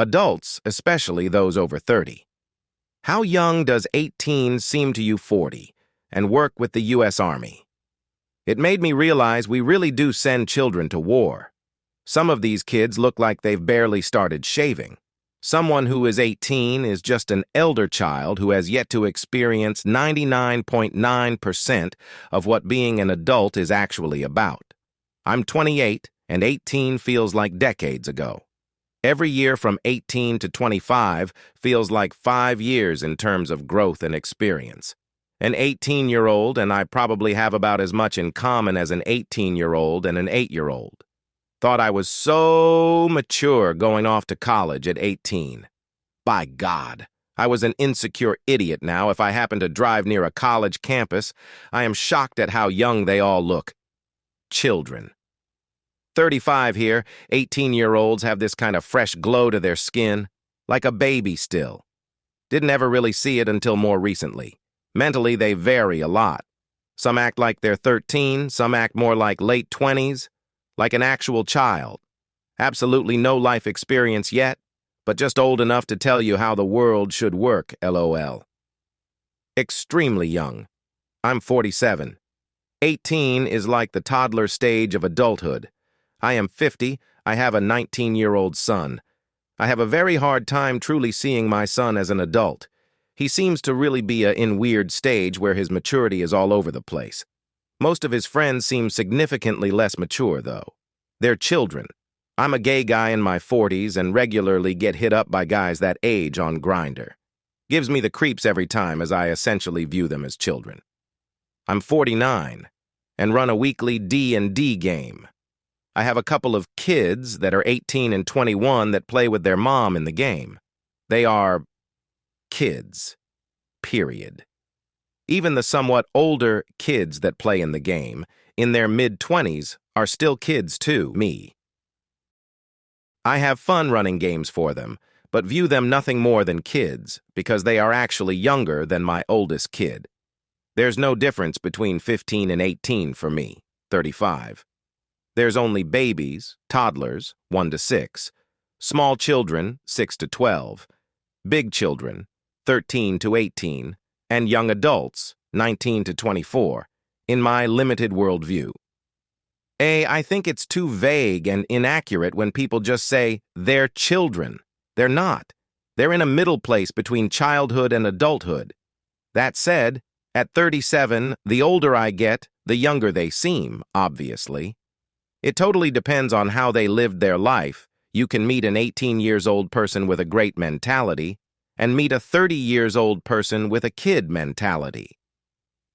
Adults, especially those over 30. How young does 18 seem to you 40 and work with the U.S. Army? It made me realize we really do send children to war. Some of these kids look like they've barely started shaving. Someone who is 18 is just an elder child who has yet to experience 99.9% of what being an adult is actually about. I'm 28, and 18 feels like decades ago. Every year from 18 to 25 feels like 5 years in terms of growth and experience. An 18-year-old and I probably have about as much in common as an 18-year-old and an 8-year-old. Thought I was so mature going off to college at 18. By God, I was an insecure idiot now if I happen to drive near a college campus. I am shocked at how young they all look. Children. 35 here, 18-year-olds have this kind of fresh glow to their skin, like a baby still. Didn't ever really see it until more recently. Mentally, they vary a lot. Some act like they're 13, some act more like late 20s, like an actual child. Absolutely no life experience yet, but just old enough to tell you how the world should work, LOL. Extremely young. I'm 47. 18 is like the toddler stage of adulthood. I am 50, I have a 19-year-old son. I have a very hard time truly seeing my son as an adult. He seems to really be in weird stage where his maturity is all over the place. Most of his friends seem significantly less mature, though. They're children. I'm a gay guy in my 40s and regularly get hit up by guys that age on Grindr. Gives me the creeps every time as I essentially view them as children. I'm 49 and run a weekly D&D game. I have a couple of kids that are 18 and 21 that play with their mom in the game. They are kids, period. Even the somewhat older kids that play in the game, in their mid-20s, are still kids too, me. I have fun running games for them, but view them nothing more than kids because they are actually younger than my oldest kid. There's no difference between 15 and 18 for me, 35. There's only babies, toddlers, 1 to 6, small children, 6 to 12, big children, 13 to 18, and young adults, 19 to 24, in my limited worldview. I think it's too vague and inaccurate when people just say, they're children. They're not. They're in a middle place between childhood and adulthood. That said, at 37, the older I get, the younger they seem, obviously. It totally depends on how they lived their life. You can meet an 18-years-old person with a great mentality and meet a 30-years-old person with a kid mentality.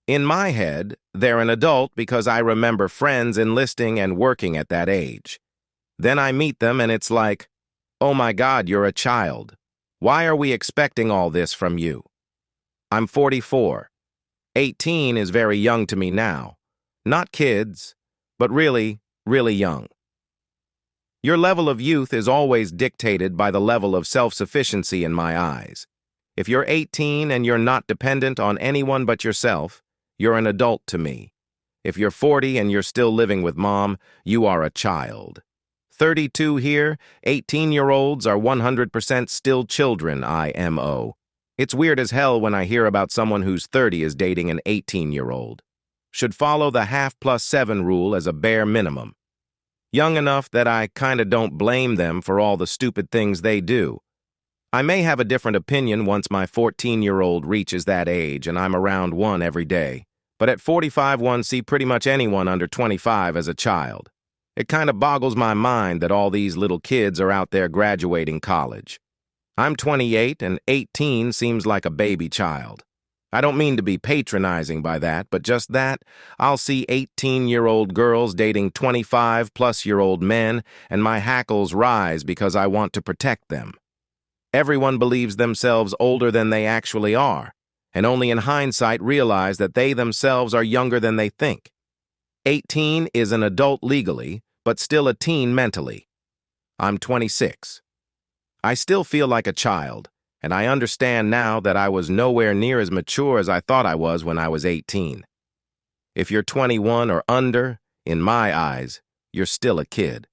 In my head, they're an adult because I remember friends enlisting and working at that age. Then I meet them and it's like, oh my God, you're a child. Why are we expecting all this from you? I'm 44. 18 is very young to me now. Not kids, but really young. Your level of youth is always dictated by the level of self-sufficiency in my eyes. If you're 18 and you're not dependent on anyone but yourself, you're an adult to me. If you're 40 and you're still living with mom, you are a child. 32 here, 18-year-olds are 100% still children, IMO. It's weird as hell when I hear about someone who's 30 is dating an 18-year-old. Should follow the half plus 7 rule as a bare minimum. Young enough that I kinda don't blame them for all the stupid things they do. I may have a different opinion once my 14-year-old reaches that age and I'm around one every day. But at 45, one see pretty much anyone under 25 as a child. It kinda boggles my mind that all these little kids are out there graduating college. I'm 28 and 18 seems like a baby child. I don't mean to be patronizing by that, but just that, I'll see 18-year-old girls dating 25-plus-year-old men, and my hackles rise because I want to protect them. Everyone believes themselves older than they actually are, and only in hindsight realize that they themselves are younger than they think. 18 is an adult legally, but still a teen mentally. I'm 26. I still feel like a child. And I understand now that I was nowhere near as mature as I thought I was when I was 18. If you're 21 or under, in my eyes, you're still a kid.